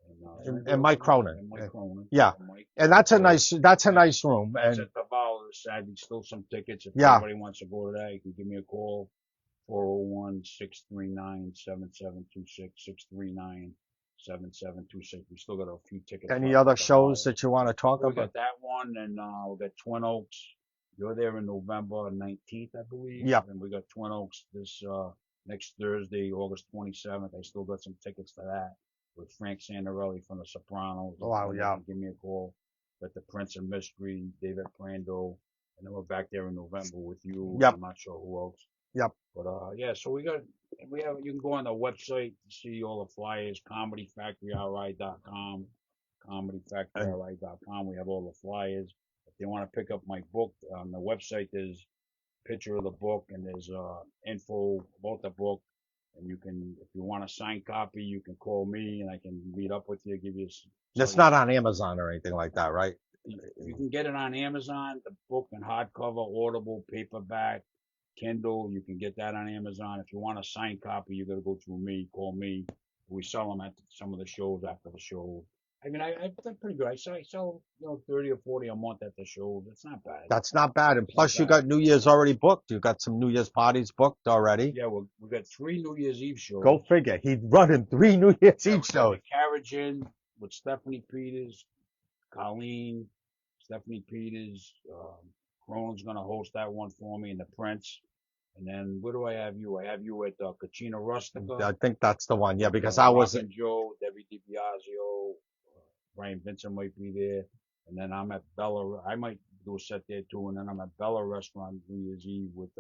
and who And else Mike did we get? Cronin. And Mike Cronin. Yeah. And Mike. And that's a So that's nice room. that's And at Tavallo this Saturday. Still some tickets. If yeah, anybody wants to go to that, you can give me a call. 401-639-7726, 639-7726. We still got a few tickets any left other at the shows ball. that you want to talk We about? got that one, and we got Twin Oaks. You're there in November 19th, I believe. Yep. And we got Twin Oaks this next Thursday, August 27th. I still got some tickets to that with Frank Santarelli from The Sopranos. Wow, They yeah. can give me a call. Got the Prince of Mystery, David Prando. And then we're back there in November with you. Yep. I'm not sure who else. Yep. But yeah, so we have you can go on the website to see all the flyers, comedyfactoryri.com. And comedyfactoryli.com. We have all the flyers. If they want to pick up my book on the website, there's a picture of the book and there's info about the book. And you can, if you want a signed copy, you can call me and I can meet up with you, give you, sell it's you. not on Amazon or anything like that, right? You can get it on Amazon, the book in hardcover, Audible, paperback, Kindle. You can get that on Amazon. If you want a signed copy, you got to go through me. Call me. We sell them at some of the shows after the show. I mean, I've done pretty good. I sell 30 or 40 a month at the shows. It's not bad. That's not bad. And It's not plus, you bad. got New Year's already booked. You got some New Year's parties booked already. Yeah, we got 3 New Year's Eve Go shows. figure. He's running 3 New Year's Yeah, Eve we got shows. the Carriage In with Stephanie Peters, Colleen, Stephanie Peters. Cronen's gonna host that one for me, and the Prince. And then where do I have you? I have you at Kachina Rustica. I think that's the one. Yeah, With because I was. Rockin' Joe, Debbie DiBiaseo, Brian Vincent might be there. And then I'm at Bella. I might do a set there too. And then I'm at Bella Restaurant New Year's Eve with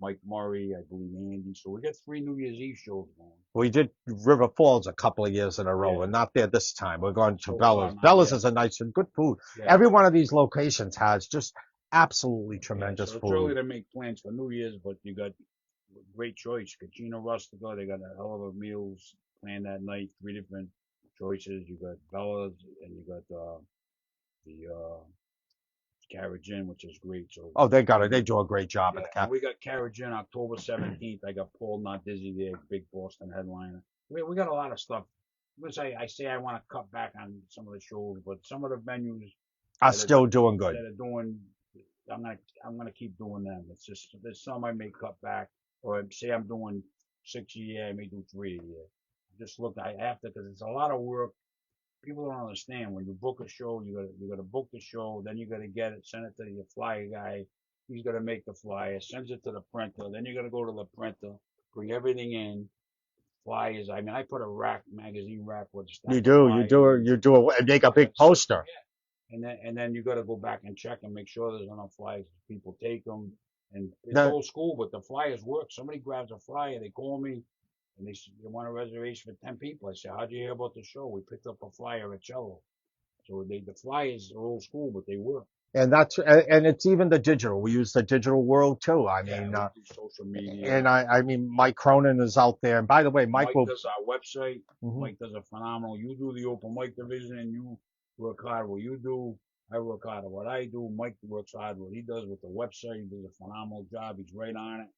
Mike Murray, I believe Andy. So we got 3 New Year's Eve shows going. We did River Falls a couple of years in a row. Yeah. We're not there this time. We're going to So Bella's. far not Bella's yet. is a nice and good food. Yeah. Every one of these locations has just absolutely Yeah, tremendous so it's early food. to make plans for New Year's, but you got great choice. Kachina Rustica, they got a hell of a meals planned that night. 3 different choices. You got Bella's and you got the Carriage In, which is great. So Oh, they got it. They do a great job at yeah, the and cap. we got Carriage In October 17th. I got Paul Not Dizzy there, big Boston headliner. We got a lot of stuff. I say I want to cut back on some of the shows, but some of the venues Are that are still doing good. that are doing, I'm gonna keep doing them. It's just there's some I may cut back, or say I'm doing 6 a year, I may do 3 a year. Just look, I have to because it's a lot of work. People don't understand when you book a show, you gotta book the show, then you gotta get it, send it to your flyer guy. He's gotta make the flyer, sends it to the printer, then you gotta go to the printer, bring everything in, flyers. I mean, I put a magazine rack with a stack You of do, flyers. and make a I big got 6, poster. yeah. And then you gotta go back and check and make sure there's enough flyers. People take them, and it's The, old school, but the flyers work. Somebody grabs a flyer, they call me, and they want a reservation for 10 people. I say, how'd you hear about the show? We picked up a flyer at Cello. So the flyers are old school, but they work. and it's even the digital. We use the digital world too. I Yeah, mean, we do social media. and I mean, Mike Cronin is out there. And by the way, Mike Mike will. does our website. Mhm. Mike does a phenomenal. You do the open mic division, and you work hard what you do. I work hard at what I do. Mike works hard what he does with the website. He does a phenomenal job. He's right on it.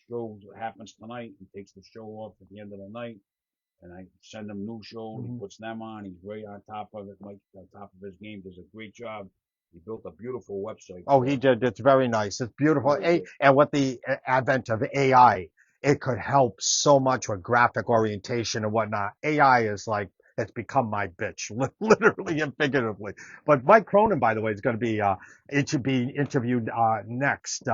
Show happens tonight. He takes the show off at the end of the night, and I send him new shows. He puts them on. He's right on top of it. Mike's on top of his game. Does a great job. He built a beautiful website Oh, for he us. did. It's very nice. It's beautiful. Really good. And with the advent of AI, it could help so much with graphic orientation and whatnot. AI is like, it's become my bitch, literally and figuratively. But Mike Cronin, by the way, is going to be interviewed next.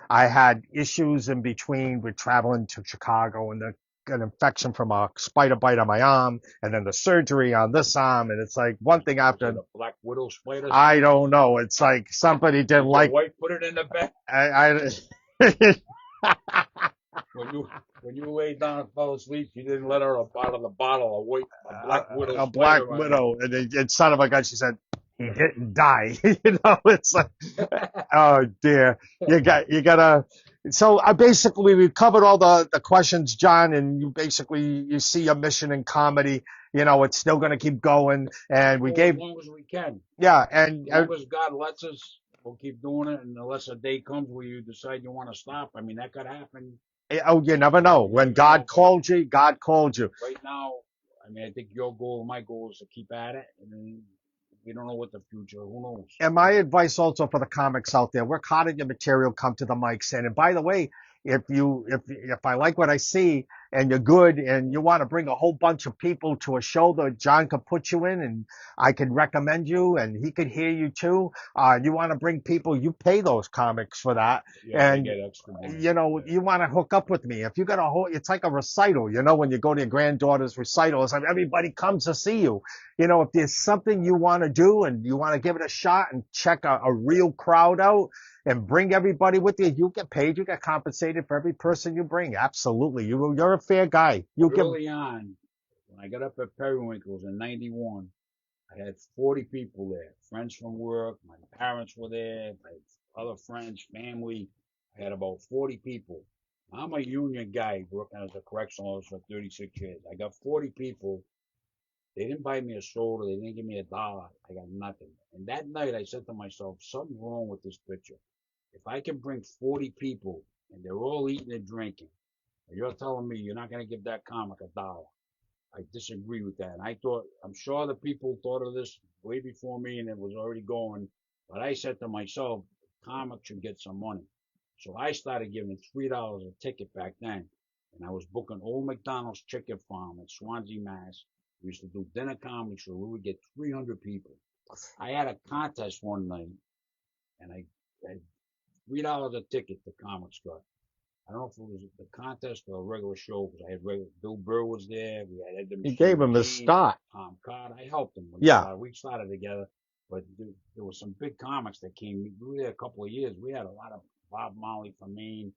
I had issues in between with traveling to Chicago and an infection from a spider bite on my arm, and then the surgery on this arm, and it's like one thing Was after. it a black widow spider? I don't know. It's like somebody Did didn't your like. wife put it in the bed? I When you laid down and fell asleep, you didn't let her up out of the bottle a black widow a black spider on widow, and it son of a gun. She said he didn't die. It's like, you. oh dear. You gotta. So basically, we've covered all the questions, John, and you see a mission in comedy. It's still gonna keep going, and we Go as gave, long as we can. yeah, and As long as God lets us, we'll keep doing it. And unless a day comes where you decide you want to stop, I mean, that could happen. oh, you never know. You When never God know. called you, God called you. Right now, I mean, I think your goal and my goal is to keep at it. And we don't know what the future, who knows? And my advice also for the comics out there: work hard at your material, come to the mic stand. And by the way, if I like what I see and you're good and you want to bring a whole bunch of people to a show that John could put you in, and I could recommend you and he could hear you too. You want to bring people, you pay those comics for that. Yeah, they And get extra money. you Yeah. want to hook up with me. If you got a whole, it's like a recital, when you go to your granddaughter's recital, it's like everybody comes to see you. If there's something you want to do and you want to give it a shot and check a real crowd out and bring everybody with you, you get paid, you get compensated for every person you bring. Absolutely. You're a fair guy. Early on, when I got up at Periwinkle's in '91, I had 40 people there, friends from work, my parents were there, my other friends, family. I had about 40 people. I'm a union guy working as a correctional officer for 36 years. I got 40 people. They didn't buy me a soda. They didn't give me $1. I got nothing. And that night I said to myself, something's wrong with this picture. If I can bring 40 people and they're all eating and drinking, and you're telling me you're not going to give that comic $1, I disagree with that. And I'm sure the people thought of this way before me and it was already going. But I said to myself, comic should get some money. So I started giving $3 a ticket back then. And I was booking Old McDonald's Chicken Farm in Swansea, Mass. We used to do dinner comedy show. We would get 300 people. I had a contest one night and I had $3 a ticket to Comic Cut. I don't know if it was the contest or a regular show because I had Bill Burr was there. We had Ed the You Machine gave him the McGee, start. Tom Card. I helped him. Yeah. We started together, but there was some big comics that came. We were there a couple of years. We had a lot of Bob Marley from Maine,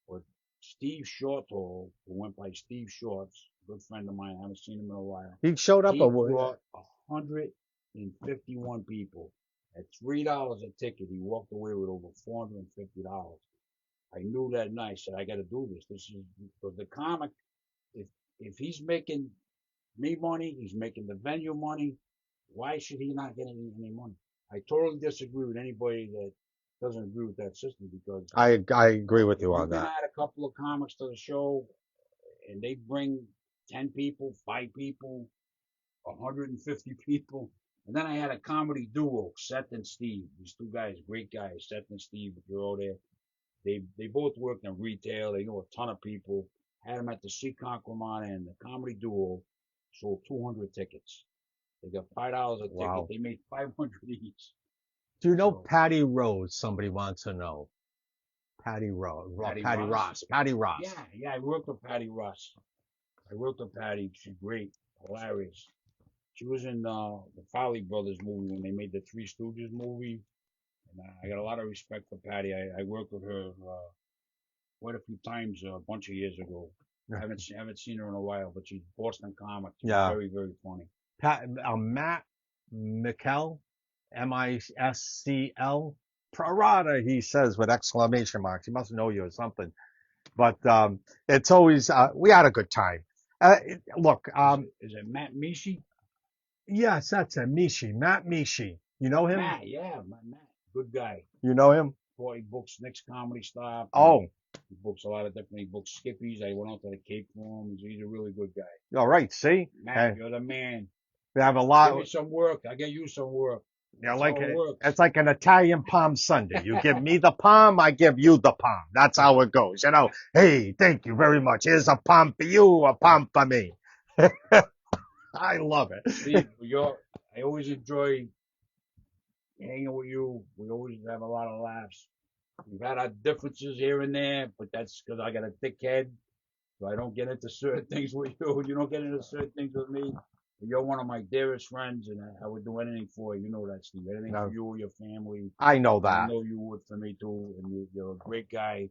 or Steve Shortall, who went by Steve Shorts, a good friend of mine. I haven't seen him in a while. He showed up. He brought 151 people at $3 a ticket. He walked away with over $450. I knew that night. I said, I got to do this. This is because the comic. If he's making me money, he's making the venue money. Why should he not get any money? I totally disagree with anybody that doesn't agree with that system because I agree with you on can that. add a couple of comics to the show, and they bring 10 people, 5 people, 150 people. And then I had a comedy duo, Seth and Steve. These two guys, great guys, Seth and Steve. If you're all there. They both worked in retail. They know a ton of people. Had them at the Seacon Cremona, and the comedy duo sold 200 tickets. They got $5 a Wow. ticket. They made 500 each. Do you know So, Patty Rose? Somebody wants to know. Patty Rose. Patty Ross. Patty Ross. Yeah. I worked with Patty Ross. I worked with Patty. She's great, hilarious. She was in the Farley Brothers movie when they made the Three Stooges movie. And I got a lot of respect for Patty. I worked with her quite a few times a bunch of years ago. I haven't seen her in a while, but she's Boston comic. She's Yeah. very, very funny. Matt Mikel, Miscl, Perrotta, he says with exclamation marks. He must know you or something. But it's always we had a good time. Look, Is it Matt Mishi? yes, that's it. Mishi, Matt Mishi. You know him? Matt, good guy. You know him? Boy, he books Nick's Comedy Stop. Oh, He books a lot of different. He books Skippies. I went out to the Cape for him. He's a really good guy. all right. See, Matt, you're the man. we have a Give lot. me some work. I get you some work. Yeah, That's like how it works. it's like an Italian palm Sunday. You give me the palm, I give you the palm. That's how it goes. You know, hey, thank you very much. Here's a palm for you, a palm for me. I love it. Steve, I always enjoy hanging with you. We always have a lot of laughs. We've had our differences here and there, but that's because I got a thick head, so I don't get into certain things with you. You don't get into certain things with me. But you're one of my dearest friends, and I would do anything for you. You know that, Steve. Anything for you or your family. I know I that. know you would for me too, and you're a great guy.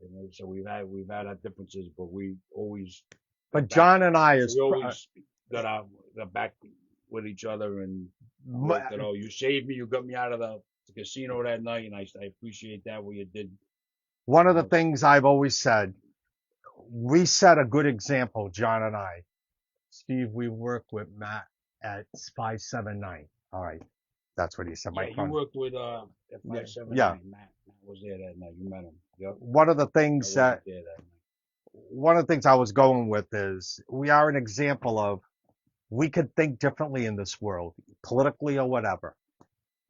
And so we've had our differences, but we always. But John and I we always got our back with each other and worked it out. You saved me. You got me out of the casino that night, and I appreciate that what you did. One of the things I've always said, we set a good example, John and I. Steve, we worked with Matt at 579. All right. That's what he said. Yeah, you worked with at 579. Yeah. Matt was there that night. You met him. Yep. One of the things I was going with is we are an example of we could think differently in this world, politically or whatever.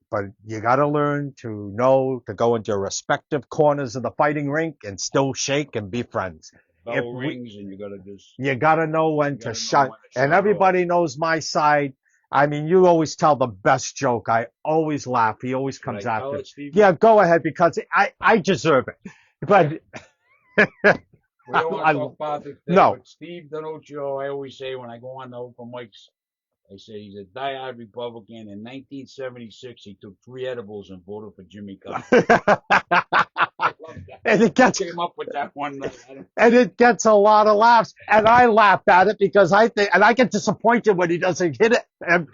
But you got to learn to know to go into your respective corners of the fighting rink and still shake and be friends. Bell rings and you got to just. You got to know when to shut. And everybody knows my side. I mean, you always tell the best joke. I always laugh. He always comes after. Yeah, go ahead because I deserve it. But we don't want to talk politics. No. But Steve D'Annunzio, I always say when I go on the open mics, I say he's a diehard Republican. In 1976, he took 3 edibles and voted for Jimmy Carter. I love and it I gets came up with that one night. I don't, and it gets a lot of laughs. And I laugh at it because I think, and I get disappointed when he doesn't hit it. And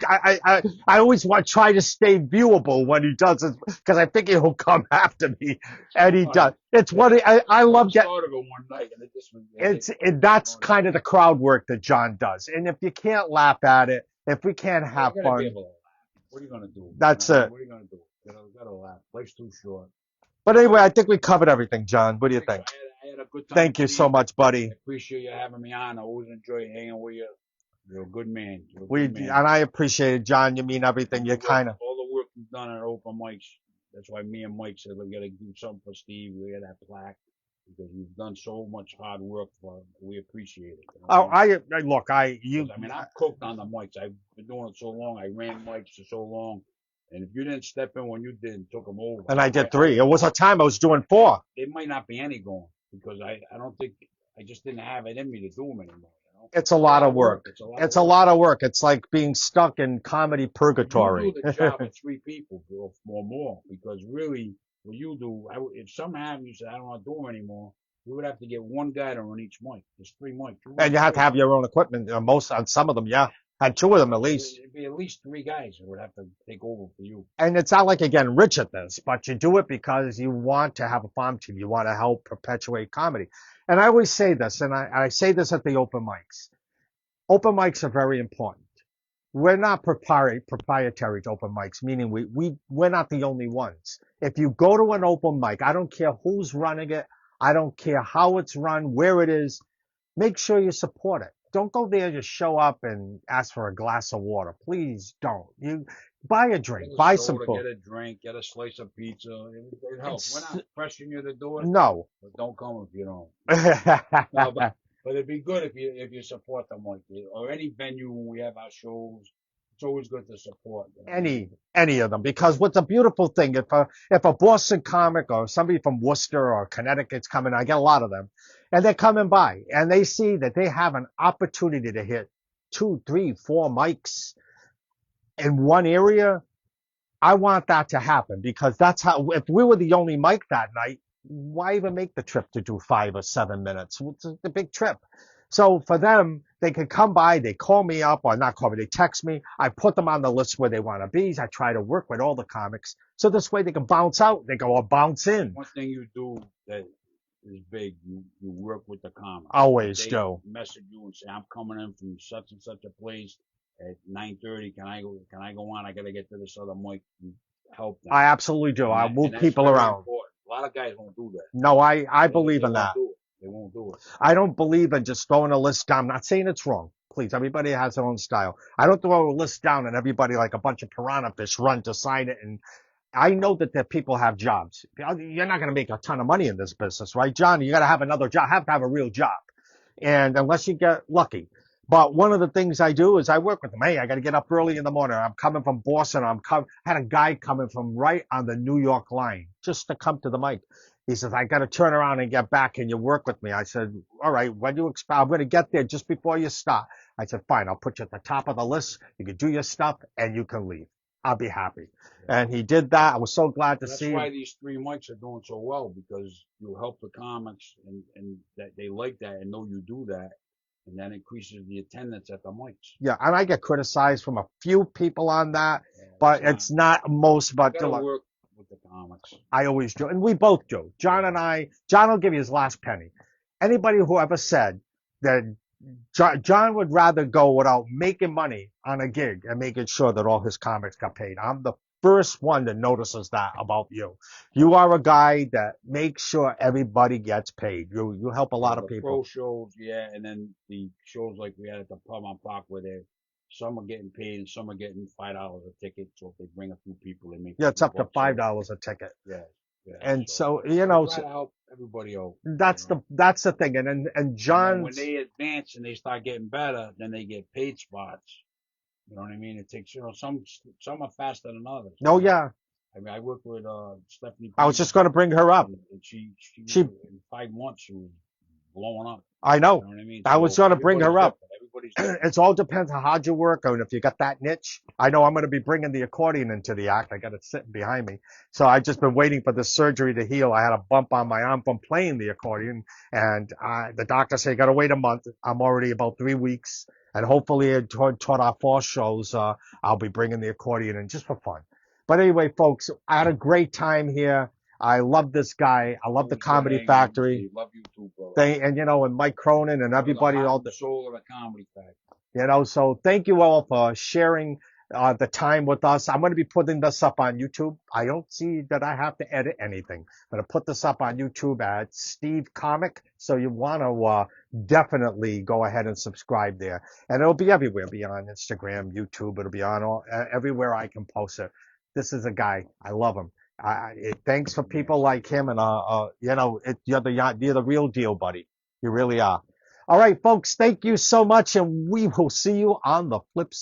I always want try to stay viewable when he does it because I think he'll come after me, and he no, does. It's what I I love just get. thought of it one night, and it hit It's right. that's On the kind of the crowd work that John does. And if you can't laugh at it, if we can't Well, you have gotta be fun, able to laugh. What are you gonna do? You know that's what I mean? it. What are you gonna do? You gotta laugh. Life's too short. But anyway, I think we covered everything, John. What do I you think so. think? I had a good time, Thank you so Steve. much, I buddy. appreciate you having me on. I always enjoy hanging with you. You're a good man. You're a We good and man. I appreciate it, John. You mean everything. And You your work, kind of. all the work you've done at open mics. That's why me and Mike said we gotta do something for Steve. We got that plaque because you've done so much hard work for. We appreciate it. You know what I Oh, mean? I look. I Because you I mean, I'm cooked on the mics. I've been doing it so long. I ran mics for so long, and if you didn't step in when you did and took them over, and I did three. It was a time I was doing four. there might not be any going because I don't think I just didn't have it in me to do them anymore. You know, It's a it's a lot lot of of work. work. It's a lot of It's a work. lot of work. It's like being stuck in comedy You do purgatory. the job of three people or more because really what you do, if something happened, you said I don't want to do them anymore. You would have to get one guy to run each mic. There's three mics. You And run you have to three. have your own equipment. Most on some of them, yeah. Had two of them at least. It'd be at least three guys that would have to take over for you. And it's not like you're getting rich at this, but you do it because you want to have a farm team. You want to help perpetuate comedy. And I always say this, and I say this at the open mics. Open mics are very important. We're not proprietary to open mics, meaning we're not the only ones. If you go to an open mic, I don't care who's running it, I don't care how it's run, where it is, make sure you support it. Don't go there just show up and ask for a glass of water. Please don't. You buy a Get drink, a buy some soda, food. get a drink, get a slice of pizza. It helps. We're It's not pressuring you to do it, no. but don't come if you don't. No, but it'd be good if you support them like or any venue when we have our shows. It's always good to support. You know what I mean? any of them, because what's a beautiful thing, if a Boston comic or somebody from Worcester or Connecticut's coming, I get a lot of them, and they're coming by and they see that they have an opportunity to hit two, three, four mics in one area. I want that to happen because that's how, if we were the only mic that night, why even make the trip to do 5 or 7 minutes? It's a big trip. So for them, they could come by, they call me up or not call me, they text me. I put them on the list where they want to be. I try to work with all the comics. So this way they can bounce out. They go or bounce in. One thing you do that is big, you work with the comics. If Always they do. message you and say, I'm coming in from such and such a place at 9:30, can I go on? I gotta get to this other mic. You help them. I absolutely do. I And move that's people very around. important. A lot of guys won't do that. No, I believe They in won't that. do it. They won't do it. I don't believe in just throwing a list down. I'm not saying it's wrong. Please, everybody has their own style. I don't throw a list down and everybody like a bunch of piranha fish run to sign it. And I know that the people have jobs. You're not going to make a ton of money in this business, right, John? You got to have another job, have to have a real job. And unless you get lucky. But one of the things I do is I work with them. Hey, I got to get up early in the morning. I'm coming from Boston. Had a guy coming from right on the New York line just to come to the mic. He says, I got to turn around and get back. Can you work with me? I said, all right, when do you expect? I'm going to get there just before you start. I said, fine, I'll put you at the top of the list. You can do your stuff and you can leave. I'll be happy. And he did that. I was so glad to That's see why him. these three mics are doing so well because you help the comics and that they like that and know you do that, and that increases the attendance at the mics. Yeah, and I get criticized from a few people on that, Yeah, but it's not most. you But gotta work with the comics. I always do, and we both do. John Yeah. and I. John will give you his last penny. Anybody who ever said that John would rather go without making money on a gig and making sure that all his comics got paid, I'm the first one that notices that about you. You are a guy that makes sure everybody gets paid. You help a lot of The people. pro shows, yeah, and then the shows like we had at the pub on Park where they some are getting paid and some are getting $5 a ticket. So if they bring a few people, they make Yeah, a it's few up to bucks. $5 a ticket, Yeah, yeah. and So so we try to help everybody out. that's the thing. And And then when John's. they advance and they start getting better, then they get paid spots. You know what I mean? It takes some are faster than others. Oh yeah, I mean, I work with Stephanie. I was just going to bring her up. And she She in 5 months she was blowing up. I You know. know what I mean? I was So going to bring everybody's her up. different. Everybody's different. It all depends on how hard you work and if you got that niche. I know I'm going to be bringing the accordion into the act. I got it sitting behind me. So I've just been waiting for the surgery to heal. I had a bump on my arm from playing the accordion, and the doctor said, you got to wait a month. I'm already about 3 weeks. And hopefully, toward our fall shows, I'll be bringing the accordion in just for fun. But anyway, folks, I had a great time here. I love this guy. I love the Always good Comedy hanging with you, Factory. Steve. Love you too, brother. And and Mike Cronin and You're the everybody, heart all and the, soul of the comedy factory. so thank you all for sharing the time with us. I'm going to be putting this up on YouTube. I don't see that I have to edit anything. I'm going to put this up on YouTube at Steve Comic. So you want to definitely go ahead and subscribe there. And it'll be everywhere. It'll be on Instagram, YouTube. It'll be on everywhere I can post it. This is a guy. I love him. Thanks for people Yes. like him. And, you're the real deal, buddy. You really are. All right, folks, thank you so much, and we will see you on the flip side.